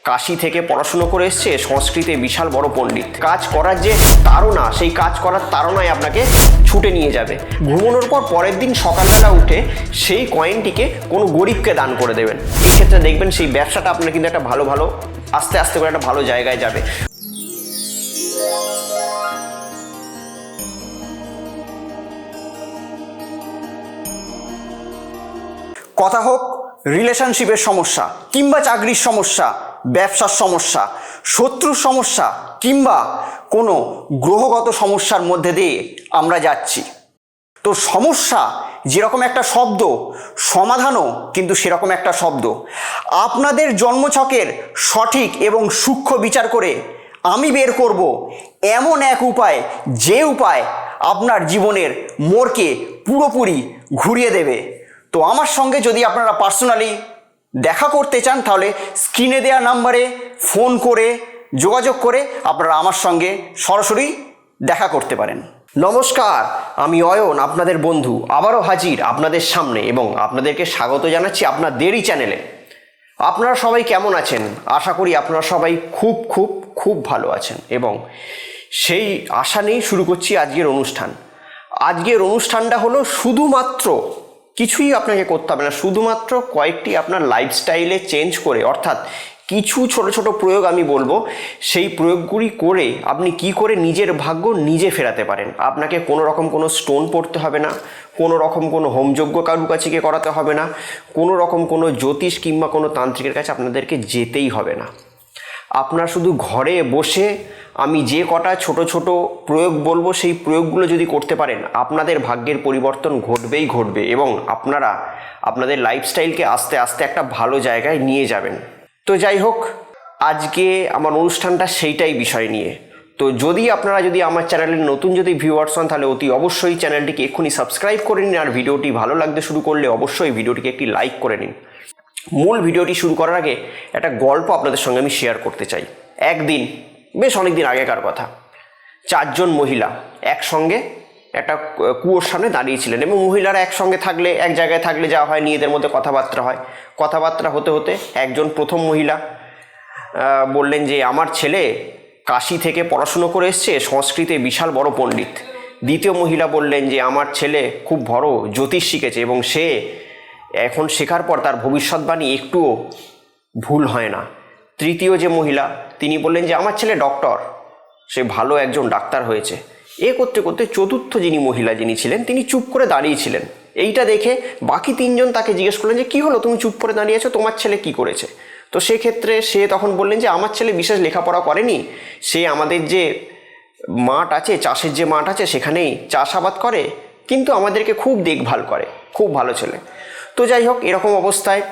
কাশি থেকে পড়াশুনো করে এসছে, সংস্কৃতে বিশাল বড় পণ্ডিত। কাজ করার যে তাড়না, সেই কাজ করার তাড়নায় আপনাকে ছুটে নিয়ে যাবে। ঘুমানোর পর পরের দিন সকালবেলা উঠে সেই কয়েনটিকে কোনো গরিবকে দান করে দেবেন। এই ক্ষেত্রে দেখবেন সেই ব্যবসাটা আপনার কিন্তু একটা ভালো আস্তে আস্তে করে একটা ভালো জায়গায় যাবে। কথা হোক রিলেশনশিপের সমস্যা, কিংবা চাকরির সমস্যা, ব্যবসার সমস্যা, শত্রুর সমস্যা, কিংবা কোনো গ্রহগত সমস্যার মধ্যে দিয়ে আমরা যাচ্ছি। তো সমস্যা যেরকম একটা শব্দ, সমাধানও কিন্তু সেরকম একটা শব্দ। আপনাদের জন্মছকের সঠিক এবং সূক্ষ্ম বিচার করে আমি বের করব এমন এক উপায়, যে উপায় আপনার জীবনের মোড়কে পুরোপুরি ঘুরিয়ে দেবে। তো আমার সঙ্গে যদি আপনারা পার্সোনালি দেখা করতে চান, তাহলে স্ক্রিনে দেওয়া নাম্বারে ফোন করে যোগাযোগ করে আপনারা আমার সঙ্গে সরাসরি দেখা করতে পারেন। নমস্কার, আমি অয়ন, আপনাদের বন্ধু, আবারও হাজির আপনাদের সামনে এবং আপনাদেরকে স্বাগত জানাচ্ছি আপনাদেরই চ্যানেলে। আপনারা সবাই কেমন আছেন? আশা করি আপনারা সবাই খুব ভালো আছেন এবং সেই আশা নিয়েই শুরু করছি আজকের অনুষ্ঠান। আজকের অনুষ্ঠানটা হলো শুধুমাত্র, কিছুই আপনাকে করতে হবে না, শুধুমাত্র কয়েকটি আপনার লাইফস্টাইলে চেঞ্জ করে, অর্থাৎ কিছু ছোট ছোট প্রয়োগ আমি বলবো, সেই প্রয়োগগুলি করে আপনি কি করে নিজের ভাগ্য নিজে ফেরাতে পারেন। আপনাকে কোনো রকম কোনো স্টোন পড়তে হবে না, কোনো রকম কোনো হোমযজ্ঞ কারুকাছিকে করাতে হবে না, কোনো রকম কোনো জ্যোতিষ কিংবা কোনো তান্ত্রিকের কাছে আপনাদেরকে যেতেই হবে না। আপনারা শুধু ঘরে বসে আমি যে কটা ছোট ছোট প্রয়োগ বলবো, সেই প্রয়োগগুলো যদি করতে পারেন, আপনাদের ভাগ্যের পরিবর্তন ঘটবে এবং আপনারা আপনাদের লাইফস্টাইলকে আস্তে আস্তে একটা ভালো জায়গায় নিয়ে যাবেন। তো যাই হোক, আজকে আমার অনুষ্ঠানটা সেইটাই বিষয় নিয়ে। তো আপনারা যদি আমার চ্যানেলের নতুন ভিউয়ার্স হন, তাহলে অতি অবশ্যই চ্যানেলটিকে এক্ষুনি সাবস্ক্রাইব করে নিন, আর ভিডিওটি ভালো লাগতে শুরু করলে অবশ্যই ভিডিওটিকে একটি লাইক করে নিন। মূল ভিডিওটি শুরু করার আগে একটা গল্প আপনাদের সঙ্গে আমি শেয়ার করতে চাই। একদিন, বেশ অনেক দিন আগেকার কথা, 4 জন মহিলা একসঙ্গে একটা কুয়োর সামনে দাঁড়িয়েছিলেন এবং মহিলারা একসঙ্গে থাকলে, এক জায়গায় থাকলে যা হয়, নিজেদের মধ্যে কথাবার্তা হয়। কথাবার্তা হতে হতে একজন প্রথম মহিলা বললেন যে আমার ছেলে কাশি থেকে পড়াশুনো করে এসছে, সংস্কৃতে বিশাল বড় পণ্ডিত। দ্বিতীয় মহিলা বললেন যে আমার ছেলে খুব বড় জ্যোতিষ শিখেছে এবং সে এখন শেখার পর তার ভবিষ্যৎবাণী একটুও ভুল হয় না। তৃতীয় যে মহিলা, তিনি বললেন যে আমার ছেলে ডক্টর, সে ভালো একজন ডাক্তার হয়েছে। এ করতে করতে চতুর্থ মহিলা যিনি ছিলেন, তিনি চুপ করে দাঁড়িয়েছিলেন। এইটা দেখে বাকি 3 জন তাকে জিজ্ঞেস করলেন যে কী হলো, তুমি চুপ করে দাঁড়িয়েছো, তোমার ছেলে কি করেছে? তো সেক্ষেত্রে সে তখন বললেন যে আমার ছেলে বিশেষ লেখাপড়া করেনি, সে আমাদের যে মাঠ আছে, চাষের যে মাঠ আছে, সেখানেই চাষাবাদ করে, কিন্তু আমাদেরকে খুব দেখভাল করে, খুব ভালো ছেলে। তো যাই হোক, এরকম অবস্থায়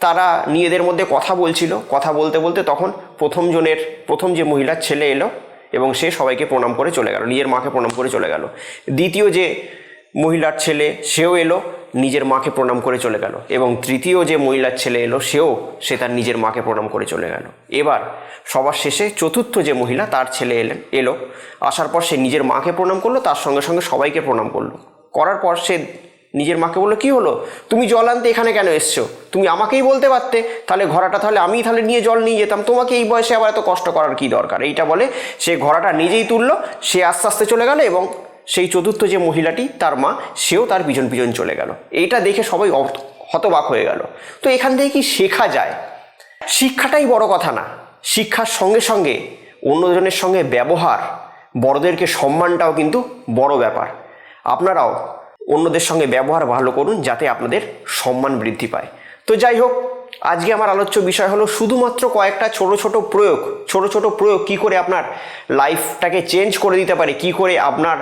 তারা নিজেদের মধ্যে কথা বলছিল। কথা বলতে বলতে তখন প্রথম যে মহিলার ছেলে এলো এবং সে সবাইকে প্রণাম করে চলে গেল, নিজের মাকে প্রণাম করে চলে গেল। দ্বিতীয় যে মহিলার ছেলে, সেও এলো, নিজের মাকে প্রণাম করে চলে গেল। এবং তৃতীয় যে মহিলার ছেলে এলো, সে তার নিজের মাকে প্রণাম করে চলে গেল। এবার সবার শেষে চতুর্থ যে মহিলা, তার ছেলে এলো। আসার পর সে নিজের মাকে প্রণাম করলো, তার সঙ্গে সঙ্গে সবাইকে প্রণাম করলো। করার পর সে নিজের মাকে বললো, কি হলো, তুমি জল আনতে এখানে কেন এসছো? তুমি আমাকেই বলতে পারতে, তাহলে ঘোড়াটা আমি নিয়ে জল নিয়ে যেতাম, তোমাকে এই বয়সে আবার এত কষ্ট করার কি দরকার? এইটা বলে সে ঘোড়াটা নিজেই তুললো, সে আস্তে আস্তে চলে গেল এবং সেই চতুর্থ যে মহিলাটি, তার মা, সেও তার পিছন পিছন চলে গেল। এইটা দেখে সবাই হতবাক হয়ে গেল। তো এখান থেকে কি শেখা যায়? শিক্ষাটাই বড় কথা না, শিক্ষার সঙ্গে সঙ্গে অন্যজনের সঙ্গে ব্যবহার, বড়দেরকে সম্মানটাও কিন্তু বড় ব্যাপার। আপনারাও অন্যদের সঙ্গে ব্যবহার ভালো করুন, যাতে আপনাদের সম্মান বৃদ্ধি পায়। তো যাই হোক, আজকে আমার আলোচ্য বিষয় হলো শুধুমাত্র কয়েকটা ছোট ছোট প্রয়োগ কি করে আপনার লাইফটাকে চেঞ্জ করে দিতে পারে, কি করে আপনার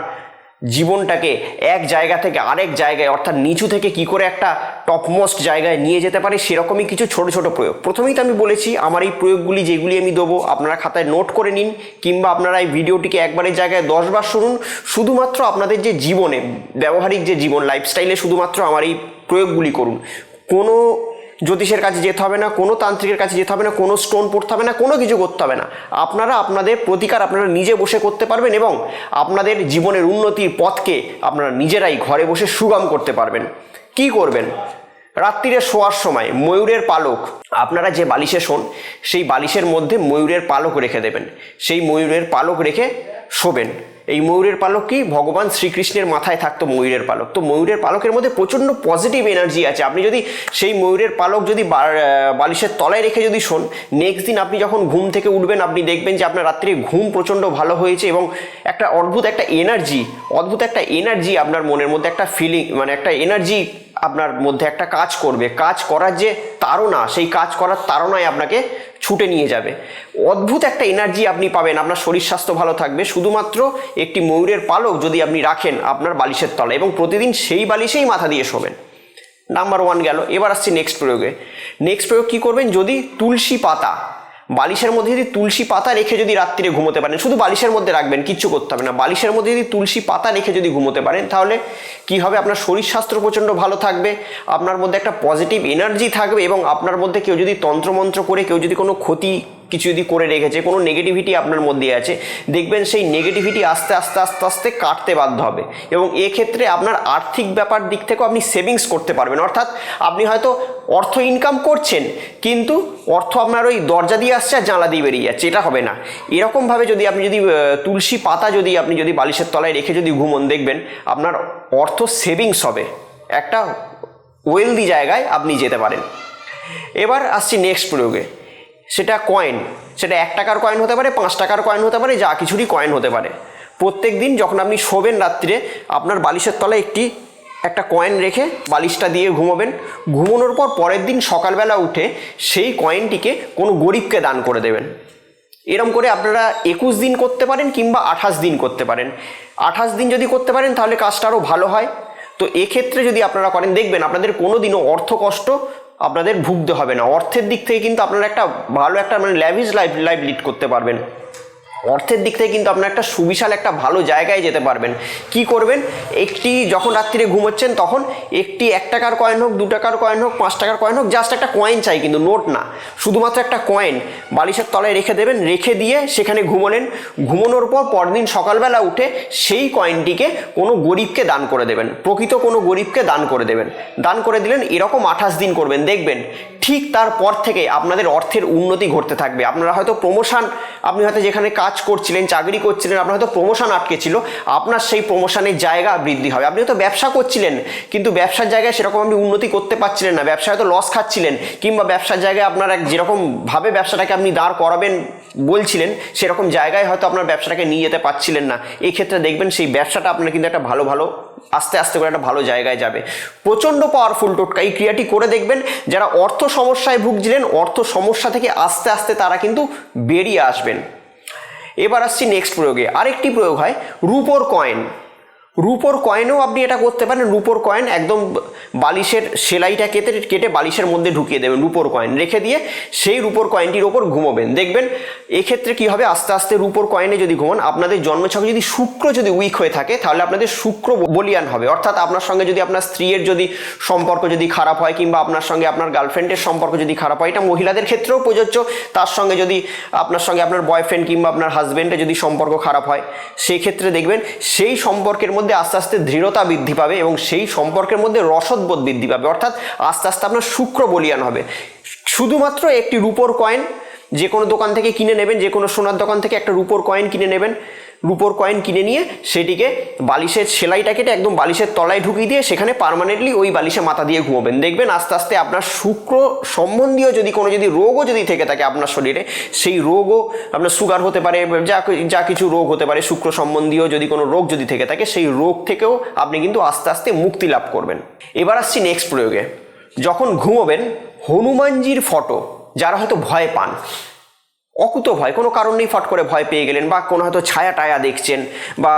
জীবনটাকে এক জায়গা থেকে আরেক জায়গায়, অর্থাৎ নিচু থেকে কি করে একটা টপমোস্ট জায়গায় নিয়ে যেতে পারে, সেরকমই কিছু ছোট ছোট প্রয়োগ। প্রথমেই তো আমি বলেছি, আমার এই প্রয়োগগুলি যেগুলি আমি দেবো, আপনারা খাতায় নোট করে নিন, কিংবা আপনারা এই ভিডিওটিকে একবারের জায়গায় 10 বার শুনুন। শুধুমাত্র আপনাদের যে জীবনে, ব্যবহারিক যে জীবন, লাইফস্টাইলে শুধুমাত্র আমার এই প্রয়োগগুলি করুন। কোনো জ্যোতিষের কাছে যেতে হবে না, কোনো তান্ত্রিকের কাছে যেতে হবে না, কোনো স্টোন পড়তে হবে না, কোনো কিছু করতে হবে না। আপনারা আপনাদের প্রতিকার আপনারা নিজে বসে করতে পারবেন এবং আপনাদের জীবনের উন্নতির পথকে আপনারা নিজেরাই ঘরে বসে সুগম করতে পারবেন। কি করবেন? রাত্রিরে শোয়ার সময় ময়ূরের পালক, আপনারা যে বালিশে শোন সেই বালিশের মধ্যে ময়ূরের পালক রেখে দেবেন, সেই ময়ূরের পালক রেখে শোবেন। এই ময়ূরের পালক কি, ভগবান শ্রীকৃষ্ণের মাথায় থাকতো ময়ূরের পালক। তো ময়ূরের পালকের মধ্যে প্রচণ্ড পজিটিভ এনার্জি আছে। আপনি যদি সেই ময়ূরের পালক যদি বালিশের তলায় রেখে যদি শোন, নেক্সট দিন আপনি যখন ঘুম থেকে উঠবেন আপনি দেখবেন যে আপনার রাত্রে ঘুম প্রচণ্ড ভালো হয়েছে এবং একটা অদ্ভুত একটা এনার্জি আপনার মনের মধ্যে একটা ফিলিং, মানে একটা এনার্জি আপনার মধ্যে একটা কাজ করবে। কাজ করার যে তাড়না, সেই কাজ করার তাড়নায় আপনাকে ছুটে নিয়ে যাবে। অদ্ভুত একটা এনার্জি আপনি পাবেন, আপনার শরীর স্বাস্থ্য ভালো থাকবে শুধুমাত্র একটি ময়ূরের পালক যদি আপনি রাখেন আপনার বালিশের তলায় এবং প্রতিদিন সেই বালিশেই মাথা দিয়ে শোবেন। নাম্বার 1 গেল। এবার আসছি নেক্সট প্রয়োগে। নেক্সট প্রয়োগ কী করবেন, যদি তুলসী পাতা, বালিশের মধ্যে যদি তুলসী পাতা রেখে যদি রাত্রিরে ঘুমোতে পারেন, শুধু বালিশের মধ্যে রাখবেন, কিচ্ছু করতে হবে না, বালিশের মধ্যে যদি তুলসী পাতা রেখে যদি ঘুমোতে পারেন তাহলে কি হবে, আপনার শরীর স্বাস্থ্য প্রচণ্ড ভালো থাকবে, আপনার মধ্যে একটা পজিটিভ এনার্জি থাকবে এবং আপনার মধ্যে কেউ যদি তন্ত্রমন্ত্র করে কেউ যদি কোনো ক্ষতি কিছু যদি করে রেখেছে, কোনো নেগেটিভিটি আপনার মধ্যে আছে, দেখবেন সেই নেগেটিভিটি আস্তে আস্তে আস্তে আস্তে কাটতে বাধ্য হবে এবং এক্ষেত্রে আপনার আর্থিক ব্যাপার দিক থেকেও আপনি সেভিংস করতে পারবেন। অর্থাৎ আপনি হয়তো অর্থ ইনকাম করছেন কিন্তু অর্থ আপনার ওই দরজা দিয়ে আসছে আর জানলা দিয়ে বেরিয়ে যাচ্ছে, এটা হবে না। এরকমভাবে যদি আপনি যদি তুলসী পাতা যদি আপনি যদি বালিশের তলায় রেখে যদি ঘুমন, দেখবেন আপনার অর্থ সেভিংস হবে, একটা ওয়েলদি জায়গায় আপনি যেতে পারেন। এবার আসছি নেক্সট প্রয়োগে। সেটা কয়েন, সেটা 1 টাকার কয়েন হতে পারে, 5 টাকার কয়েন হতে পারে, যা কিছুরই কয়েন হতে পারে। প্রত্যেক দিন যখন আপনি শোবেন রাত্রিরে আপনার বালিশের তলায় একটা কয়েন রেখে বালিশটা দিয়ে ঘুমোবেন। ঘুমানোর পর পরের দিন সকালবেলা উঠে সেই কয়েনটিকে কোনো গরিবকে দান করে দেবেন। এরম করে আপনারা 21 দিন করতে পারেন কিংবা 28 দিন করতে পারেন। 28 দিন যদি করতে পারেন তাহলে কাজটা আরও ভালো হয়। তো এক্ষেত্রে যদি আপনারা করেন দেখবেন আপনাদের কোনো দিনও অর্থ কষ্ট আপনাদের ভুগতে হবে না। অর্থের দিক থেকে কিন্তু আপনারা একটা ভালো একটা মানে ল্যাভিশ লাইফ লিড করতে পারবেন। অর্থের দিক থেকে কিন্তু আপনার একটা সুবিশাল একটা ভালো জায়গায় যেতে পারবেন। কি করবেন, যখন রাত্রিরে ঘুমোচ্ছেন তখন 1 টাকার কয়েন হোক, 2 টাকার কয়েন হোক, 5 টাকার কয়েন হোক, জাস্ট একটা কয়েন চাই, কিন্তু নোট না, শুধুমাত্র একটা কয়েন বালিশের তলায় রেখে দেবেন। রেখে দিয়ে সেখানে ঘুমোলেন। ঘুমানোর পর পরদিন সকালবেলা উঠে সেই কয়েনটিকে কোনো গরিবকে দান করে দেবেন, প্রকৃত কোনো গরিবকে দান করে দেবেন। দান করে দিলেন, এরকম 28 দিন করবেন, দেখবেন ঠিক তারপর থেকে আপনাদের অর্থের উন্নতি ঘটতে থাকবে। আপনারা হয়তো প্রমোশন, আপনি হয়তো যেখানে কাজ করছিলেন, চাকরি করছিলেন, আপনার হয়তো প্রমোশন আটকে ছিল, আপনার সেই প্রমোশনের জায়গা বৃদ্ধি হবে। আপনি হয়তো ব্যবসা করছিলেন কিন্তু ব্যবসার জায়গায় সেরকম আপনি উন্নতি করতে পারছিলেন না, ব্যবসায় হয়তো লস খাচ্ছিলেন, কিংবা ব্যবসার জায়গায় আপনার যেরকমভাবে ব্যবসাটাকে আপনি দাঁড় করাবেন বলছিলেন সেরকম জায়গায় হয়তো আপনার ব্যবসাটাকে নিয়ে যেতে পারছিলেন না। এই ক্ষেত্রে দেখবেন সেই ব্যবসাটা আপনার কিন্তু একটা ভালো আস্তে আস্তে করে একটা ভালো জায়গায় যাবে। প্রচণ্ড পাওয়ারফুল টোটকা। এই ক্রিয়াটি করে দেখবেন, যারা অর্থ সমস্যায় ভুগছিলেন অর্থ সমস্যা থেকে আস্তে আস্তে তারা কিন্তু বেরিয়ে আসবেন। এবার আসছি নেক্সট প্রয়োগে। আরেকটি প্রয়োগ হয় রূপোর কয়েন। রূপোর কয়েনেও আপনি এটা করতে পারেন। রূপোর কয়েন একদম বালিশের সেলাইটা কেটে বালিশের মধ্যে ঢুকিয়ে দেবেন, রূপোর কয়েন রেখে দিয়ে সেই রূপোর কয়েনটির ওপর ঘুমোবেন। দেখবেন এক্ষেত্রে কি হবে, আস্তে আস্তে রূপোর কয়েনে যদি ঘুমান, আপনাদের জন্মছকে যদি শুক্র যদি উইক হয়ে থাকে তাহলে আপনাদের শুক্র বলিয়ান হবে। অর্থাৎ আপনার সঙ্গে যদি আপনার স্ত্রীর যদি সম্পর্ক যদি খারাপ হয়, কিংবা আপনার সঙ্গে আপনার গার্লফ্রেন্ডের সম্পর্ক যদি খারাপ হয়, এটা মহিলাদের ক্ষেত্রেও প্রযোজ্য। তার সঙ্গে যদি আপনার সঙ্গে আপনার বয়ফ্রেন্ড কিংবা আপনার হাজব্যান্ডের যদি সম্পর্ক খারাপ হয়, সেই ক্ষেত্রে দেখবেন সেই সম্পর্কের মধ্যে আস্তে আস্তে দৃঢ়তা বৃদ্ধি পাবে এবং সেই সম্পর্কের মধ্যে রসদবোধ বৃদ্ধি পাবে। অর্থাৎ আস্তে আস্তে আপনার শুক্র বলিয়ান হবে। শুধুমাত্র একটি রূপোর কয়েন যে কোনো দোকান থেকে কিনে নেবেন, যে কোনো সোনার দোকান থেকে একটা রূপোর কয়েন কিনে নেবেন। রূপোর কয়েন কিনে নিয়ে সেটিকে বালিশের সেলাইটা কেটে একদম বালিশের তলায় ঢুকিয়ে দিয়ে সেখানে পার্মানেন্টলি ওই বালিশে মাথা দিয়ে ঘুমোবেন। দেখবেন আস্তে আস্তে আপনার শুক্র সম্বন্ধীয় যদি কোনো রোগও যদি থেকে থাকে আপনার শরীরে, সেই রোগও আপনার সুগার হতে পারে, যা কিছু রোগ হতে পারে, শুক্র সম্বন্ধীয় যদি কোনো রোগ যদি থেকে থাকে, সেই রোগ থেকেও আপনি কিন্তু আস্তে আস্তে মুক্তি লাভ করবেন। এবার আসছি নেক্সট প্রয়োগে। যখন ঘুমোবেন হনুমানজির ফটো, যারা হয়তো ভয় পান, অকুত ভয়, কোনো কারণ নেই, ফট করে ভয় পেয়ে গেলেন, বা কোনো হয়তো ছায়া টায়া দেখছেন, বা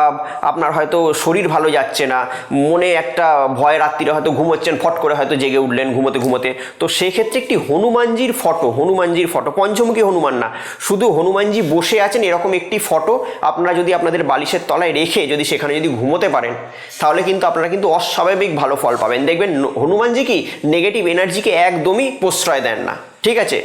আপনার হয়তো শরীর ভালো যাচ্ছে না, মনে একটা ভয়, রাত্রিরে হয়তো ঘুমোচ্ছেন, ফট করে হয়তো জেগে উঠলেন ঘুমোতে, তো সেক্ষেত্রে একটি হনুমানজির ফটো, পঞ্চমুখী হনুমান না, শুধু হনুমানজি বসে আছেন এরকম একটি ফটো আপনারা যদি আপনাদের বালিশের তলায় রেখে যদি সেখানে যদি ঘুমোতে পারেন, তাহলে কিন্তু আপনারা কিন্তু অস্বাভাবিক ভালো ফল পাবেন। দেখবেন হনুমানজি কি নেগেটিভ এনার্জিকে একদমই প্রশ্রয় দেন না। ঠিক আছে,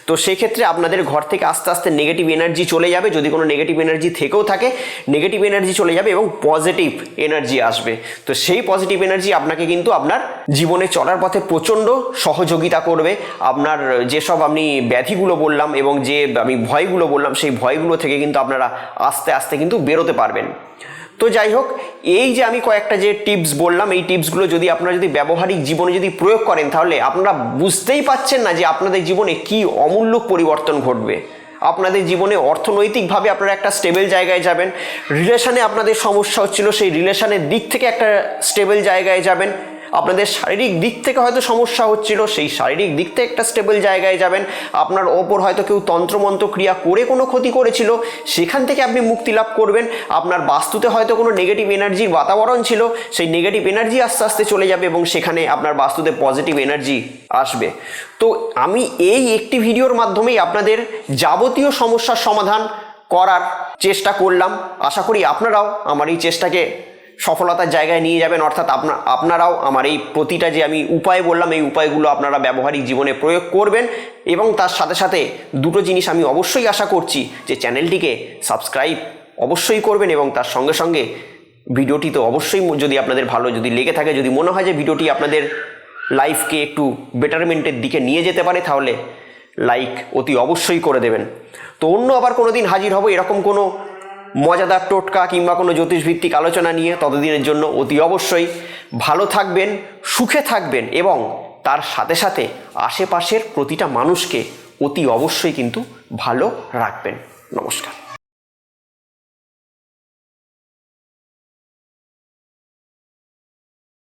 তো সেই ক্ষেত্রে আপনাদের ঘর থেকে আস্তে আস্তে নেগেটিভ এনার্জি চলে যাবে। যদি কোনো নেগেটিভ এনার্জি থেকেও থাকে, নেগেটিভ এনার্জি চলে যাবে এবং পজিটিভ এনার্জি আসবে। তো সেই পজিটিভ এনার্জি আপনাকে কিন্তু আপনার জীবনে চলার পথে প্রচণ্ড সহযোগিতা করবে। আপনার যেসব আমি ব্যাধিগুলো বললাম এবং যে আমি ভয়গুলো বললাম, সেই ভয়গুলো থেকে কিন্তু আপনারা আস্তে আস্তে কিন্তু বেরোতে পারবেন। তো যাই হোক, এই যে আমি কয়েকটা যে টিপস বললাম, এই টিপসগুলো যদি আপনারা যদি ব্যবহারিক জীবনে যদি প্রয়োগ করেন, তাহলে আপনারা বুঝতেই পাচ্ছেন না যে আপনাদের জীবনে কি অমূল্য পরিবর্তন ঘটবে। আপনাদের জীবনে অর্থনৈতিকভাবে আপনারা একটা স্টেবল জায়গায় যাবেন। রিলেশনে আপনাদের সমস্যা হচ্ছিল, সেই রিলেশনের দিক থেকে একটা স্টেবল জায়গায় যাবেন। আপনাদের শারীরিক দিক থেকে হয়তো সমস্যা হচ্ছিল, সেই শারীরিক দিক থেকে একটা স্টেবল জায়গায় যাবেন। আপনার ওপর হয়তো কেউ তন্ত্রমন্ত্র ক্রিয়া করে কোনো ক্ষতি করেছিল, সেখান থেকে আপনি মুক্তি লাভ করবেন। আপনার বাস্তুতে হয়তো কোনো নেগেটিভ এনার্জির বাতাবরণ ছিল, সেই নেগেটিভ এনার্জি আস্তে আস্তে চলে যাবে এবং সেখানে আপনার বাস্তুতে পজিটিভ এনার্জি আসবে। তো আমি এই একটি ভিডিওর মাধ্যমেই আপনাদের যাবতীয় সমস্যার সমাধান করার চেষ্টা করলাম। আশা করি আপনারাও আমার এই চেষ্টাকে সফলতার জায়গায় নিয়ে যাবেন, অর্থাৎ আপনারাও আমার এই প্রতিটা যে আমি উপায় বললাম, এই উপায়গুলো আপনারা ব্যবহারিক জীবনে প্রয়োগ করবেন। এবং তার সাথে সাথে দুটো জিনিস আমি অবশ্যই আশা করছি, যে চ্যানেলটিকে সাবস্ক্রাইব অবশ্যই করবেন এবং তার সঙ্গে সঙ্গে ভিডিওটি তো অবশ্যই, যদি আপনাদের ভালো যদি লেগে থাকে, যদি মনে হয় যে ভিডিওটি আপনাদের লাইফকে একটু বেটারমেন্টের দিকে নিয়ে যেতে পারে, তাহলে লাইক অতি অবশ্যই করে দেবেন। তো অন্য আবার কোনো দিন হাজির হব এরকম কোনো মজাদার টোটকা কিংবা কোনো জ্যোতিষভিত্তিক আলোচনা নিয়ে। ততদিনের জন্য অতি অবশ্যই ভালো থাকবেন, সুখে থাকবেন এবং তার সাথে সাথে আশেপাশের প্রতিটা মানুষকে অতি অবশ্যই কিন্তু ভালো রাখবেন। নমস্কার।